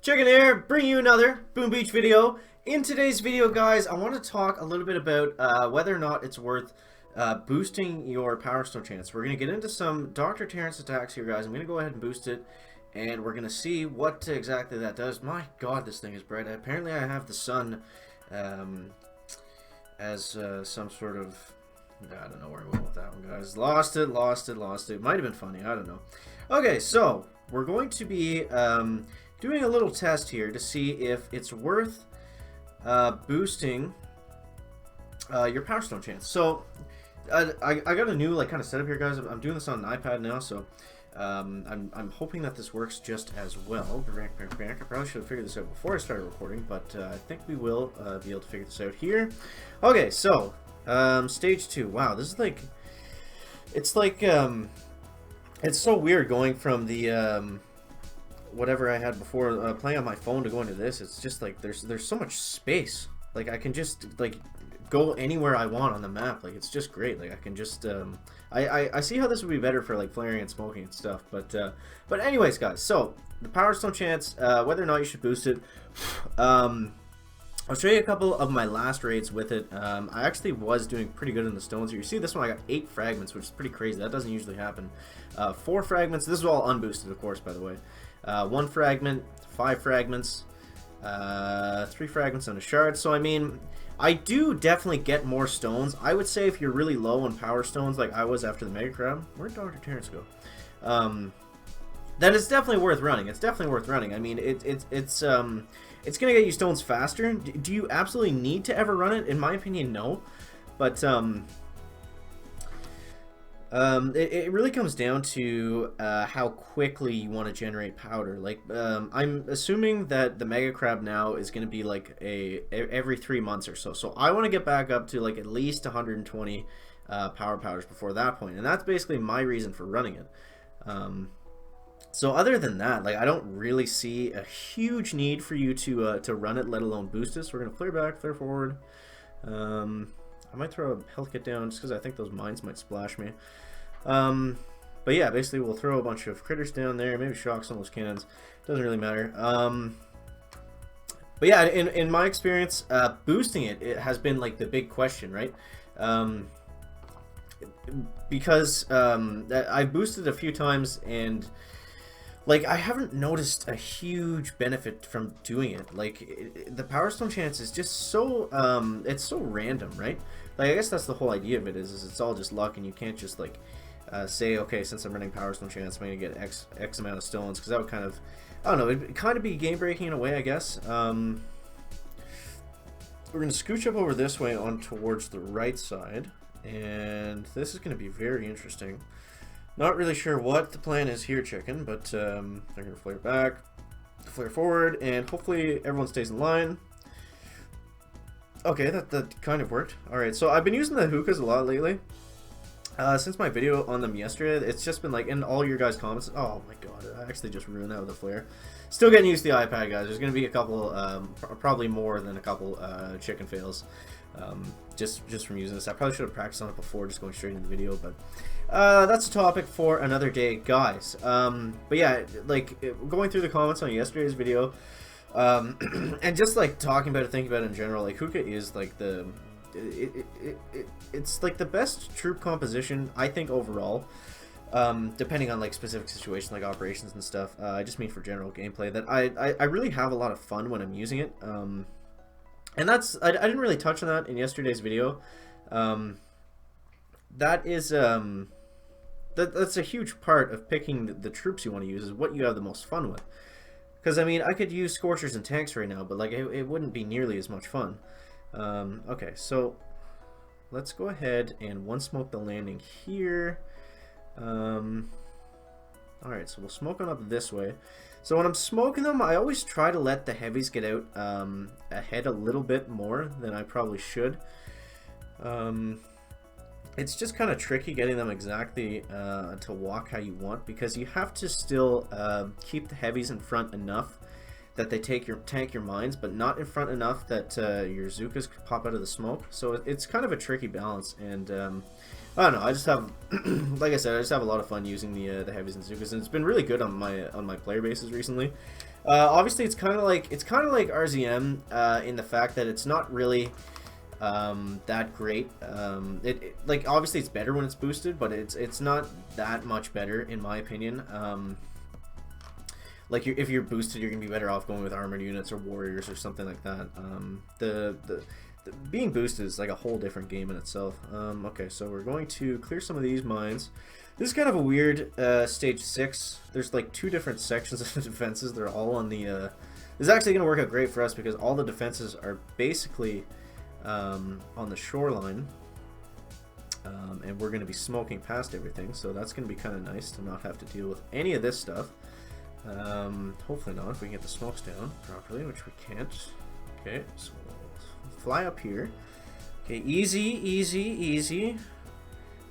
Chicken here, bringing you another Boom Beach video. In today's video, guys, I want to talk a little bit about whether or not it's worth boosting your Power Stone chance. We're going to get into some Dr. Terrence attacks here, guys. I'm going to go ahead and boost it, and we're going to see what exactly that does. My god, this thing is bright. Apparently, I have the sun as some sort of... I don't know where I went with that one, guys. Lost it. Might have been funny. I don't know. Okay, so we're going to be... doing a little test here to see if it's worth boosting your Power Stone chance. So I got a new kind of setup here, guys. I'm doing this on an iPad now, so I'm hoping that this works just as well. I probably should have figured this out before I started recording, but I think we will be able to figure this out here. Okay, so stage 2. Wow, this is like it's so weird going from the whatever I had before playing on my phone to go into this. It's just like there's so much space. Like I can just like go anywhere I want on the map. Like it's just great. Like I can just I see how this would be better for like flaring and smoking and stuff. But anyways, guys, so the Power Stone chance, whether or not you should boost it, I'll show you a couple of my last raids with it. I actually was doing pretty good in the stones here. You see this one, I got 8 fragments, which is pretty crazy. That doesn't usually happen. 4 fragments. This is all unboosted, of course, by the way. 1 fragment, 5 fragments, 3 fragments on a shard. So I mean, I do definitely get more stones. I would say if you're really low on power stones, like I was after the Mega Crab, where'd Dr. Terrence go? Then it's definitely worth running. It's definitely worth running. I mean, it's gonna get you stones faster. Do you absolutely need to ever run it? In my opinion, no. But it really comes down to how quickly you want to generate powder. Like, I'm assuming that the Mega Crab now is going to be like every 3 months or so. So I want to get back up to like at least 120 power powders before that point, and that's basically my reason for running it. So other than that, like I don't really see a huge need for you to run it, let alone boost this. We're gonna flare back, flare forward. I might throw a health kit down just because I think those mines might splash me. But yeah, basically we'll throw a bunch of critters down there, maybe shock some of those cannons. Doesn't really matter. But yeah, in my experience, boosting it has been like the big question, right? Because I've boosted a few times and like I haven't noticed a huge benefit from doing it. Like the Power Stone chance is just so it's so random, right? Like I guess that's the whole idea of it is it's all just luck, and you can't just like say, okay, since I'm running Power Stone chance, I'm gonna get X amount of stones, because that would kind of, I don't know, it'd kind of be game breaking in a way, I guess. We're gonna scooch up over this way on towards the right side, and this is gonna be very interesting. Not really sure what the plan is here, chicken, but they're going to flare back, flare forward, and hopefully everyone stays in line. Okay, that kind of worked. Alright, so I've been using the hookahs a lot lately. Since my video on them yesterday, it's just been like in all your guys' comments. Oh my god, I actually just ruined that with a flare. Still getting used to the iPad, guys. There's going to be a couple, probably more than a couple chicken fails. Just from using this. I probably should have practiced on it before just going straight into the video, but that's a topic for another day, guys. But yeah, like going through the comments on yesterday's video, and just like talking about it, thinking about it in general, like hookah is like it's like the best troop composition, I think, overall. Depending on like specific situations like operations and stuff. I just mean for general gameplay that I really have a lot of fun when I'm using it. And that's, I didn't really touch on that in yesterday's video. That is, that's a huge part of picking the troops you want to use, is what you have the most fun with. Because, I mean, I could use Scorchers and tanks right now, but, like, it wouldn't be nearly as much fun. Okay, so let's go ahead and one smoke the landing here. Alright, so we'll smoke on up this way. So when I'm smoking them, I always try to let the heavies get out ahead a little bit more than I probably should. It's just kind of tricky getting them exactly to walk how you want, because you have to still keep the heavies in front enough that they tank your mines, but not in front enough that your Zookas pop out of the smoke. So it's kind of a tricky balance, and I don't know. I just have, like I said, I just have a lot of fun using the heavies and Zukas, and it's been really good on my player bases recently. Obviously, it's kind of like RZM in the fact that it's not really that great. Like obviously it's better when it's boosted, but it's not that much better in my opinion. Like if you're boosted, you're gonna be better off going with armored units or warriors or something like that. The being boosted is like a whole different game in itself. Okay, so we're going to clear some of these mines. This is kind of a weird stage 6. There's like 2 different sections of the defenses. They're all on the. This is actually going to work out great for us because all the defenses are basically on the shoreline, and we're going to be smoking past everything. So that's going to be kind of nice to not have to deal with any of this stuff. Hopefully not, if we can get the smokes down properly, which we can't. Okay, so we'll fly up here. Okay, easy, easy, easy.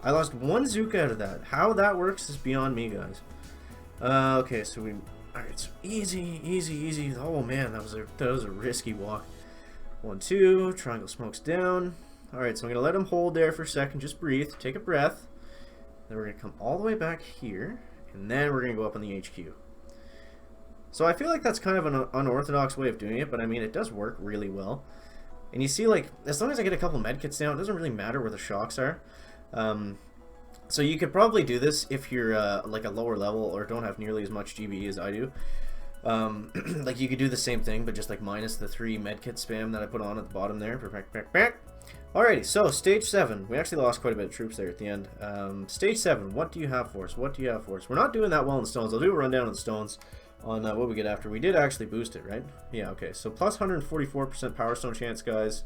I lost 1 Zook out of that. How that works is beyond me, guys. Okay, so we... Alright, so easy, easy, easy. Oh man, that was a risky walk. 1, 2, triangle smokes down. Alright, so I'm going to let him hold there for a second. Just breathe, take a breath. Then we're going to come all the way back here. And then we're going to go up on the HQ. So I feel like that's kind of an unorthodox way of doing it, but I mean, it does work really well. And you see, like, as long as I get a couple medkits down, it doesn't really matter where the shocks are. So you could probably do this if you're like a lower level or don't have nearly as much GBE as I do. Like you could do the same thing, but just like minus the 3 medkit spam that I put on at the bottom there. Alrighty, so stage 7. We actually lost quite a bit of troops there at the end. Stage 7, what do you have for us? What do you have for us? We're not doing that well in the stones. I'll do a rundown of the stones on what we get after. We did actually boost it, right? Yeah, okay. So plus 144% power stone chance, guys.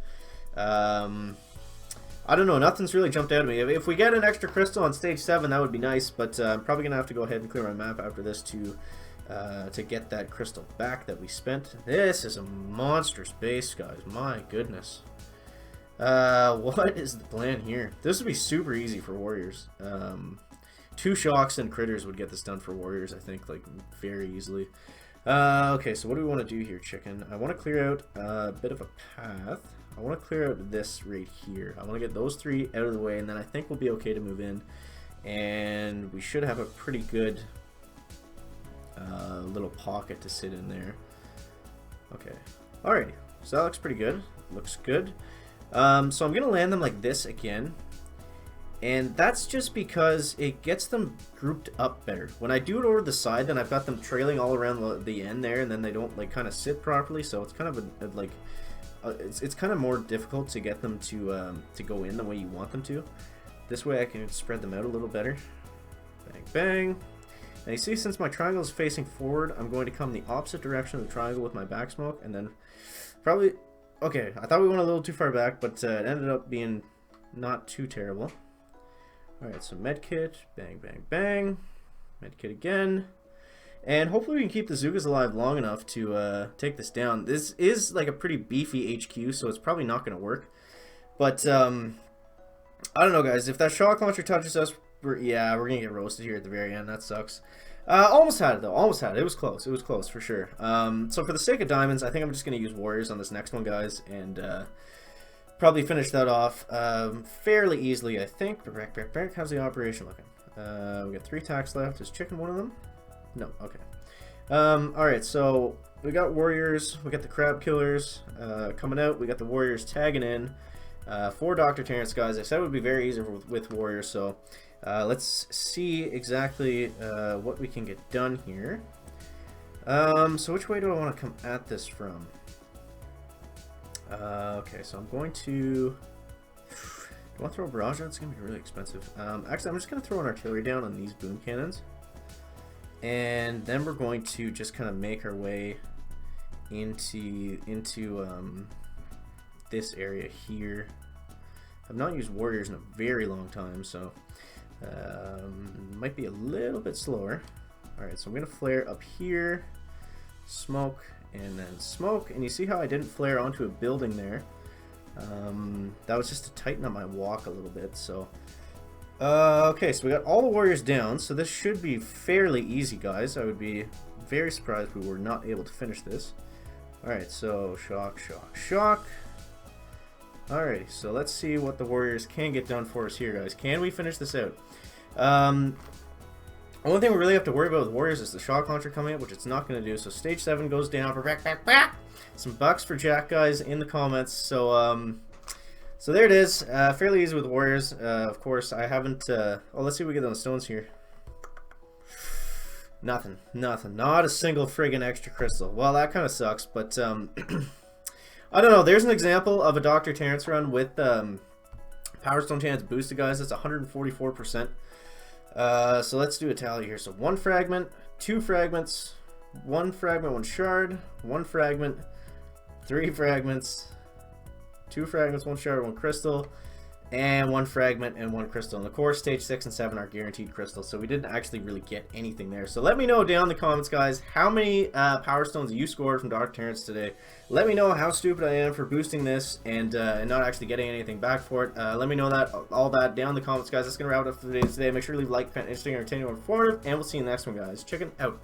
I don't know, nothing's really jumped out at me. If we get an extra crystal on stage 7, that would be nice, but I'm probably going to have to go ahead and clear my map after this to get that crystal back that we spent. This is a monstrous base, guys. My goodness. What is the plan here? This would be super easy for warriors. 2 shocks and critters would get this done for warriors, I think, like, very easily. Okay, so what do we want to do here, chicken? I want to clear out a bit of a path. I want to clear out this right here. I want to get those 3 out of the way, and then I think we'll be okay to move in. And we should have a pretty good little pocket to sit in there. Okay. Alrighty. So that looks pretty good. Looks good. So I'm going to land them like this again. And that's just because it gets them grouped up better. When I do it over the side, then I've got them trailing all around the end there, and then they don't like kind of sit properly. So it's kind of like it's kind of more difficult to get them to go in the way you want them to. This way I can spread them out a little better. Bang, bang. Now you see, since my triangle is facing forward, I'm going to come the opposite direction of the triangle with my back smoke, and then probably... Okay, I thought we went a little too far back, but it ended up being not too terrible. Alright, so medkit, bang, bang, bang. Medkit again. And hopefully we can keep the Zugas alive long enough to take this down. This is like a pretty beefy HQ, so it's probably not going to work. But, I don't know, guys. If that shock launcher touches us, we're going to get roasted here at the very end. That sucks. Almost had it, though. Almost had it. It was close. It was close, for sure. So for the sake of diamonds, I think I'm just going to use warriors on this next one, guys. And, probably finish that off fairly easily, I think. How's the operation looking? We got 3 attacks left. Is chicken one of them? No. Okay. Alright, so we got warriors. We got the crab killers coming out. We got the warriors tagging in. 4 Dr. Terrence, guys. I said it would be very easy with warriors, so let's see exactly what we can get done here. So which way do I want to come at this from? Okay, so I'm going to... Do I want to throw a barrage out? It's going to be really expensive. Actually, I'm just going to throw an artillery down on these boom cannons. And then we're going to just kind of make our way into this area here. I've not used warriors in a very long time, so might be a little bit slower. Alright, so I'm going to flare up here, smoke, and then smoke. And you see how I didn't flare onto a building there? That was just to tighten up my walk a little bit, so... okay, so we got all the warriors down, so this should be fairly easy, guys. I would be very surprised if we were not able to finish this. Alright, so shock, shock, shock. Alrighty, so let's see what the Warriors can get done for us here, guys. Can we finish this out? Only thing we really have to worry about with Warriors is the shock launcher coming up, which it's not going to do. So stage 7 goes down for back. Some bucks for Jack, guys, in the comments. So so there it is. Fairly easy with Warriors. Of course, I haven't. Oh, let's see what we get on the stones here. Nothing. Not a single friggin' extra crystal. Well, that kind of sucks, but I don't know. There's an example of a Dr. Terrence run with Power Stone chance boosted, guys. That's 144%. So let's do a tally here. So 1 fragment, 2 fragments, 1 fragment, 1 shard, 1 fragment, 3 fragments, 2 fragments, 1 shard, 1 crystal, and 1 fragment and 1 crystal. And of course, stage 6 and 7 are guaranteed crystals, so we didn't actually really get anything there. So let me know down in the comments, guys, how many Power Stones you scored from Dr. Terrence today. Let me know how stupid I am for boosting this and not actually getting anything back for it. Let me know that all that down in the comments, guys. That's going to wrap it up for the video today. Make sure to leave a like, kind of interesting, entertaining, or informative, and we'll see you in the next one, guys. Chicken out.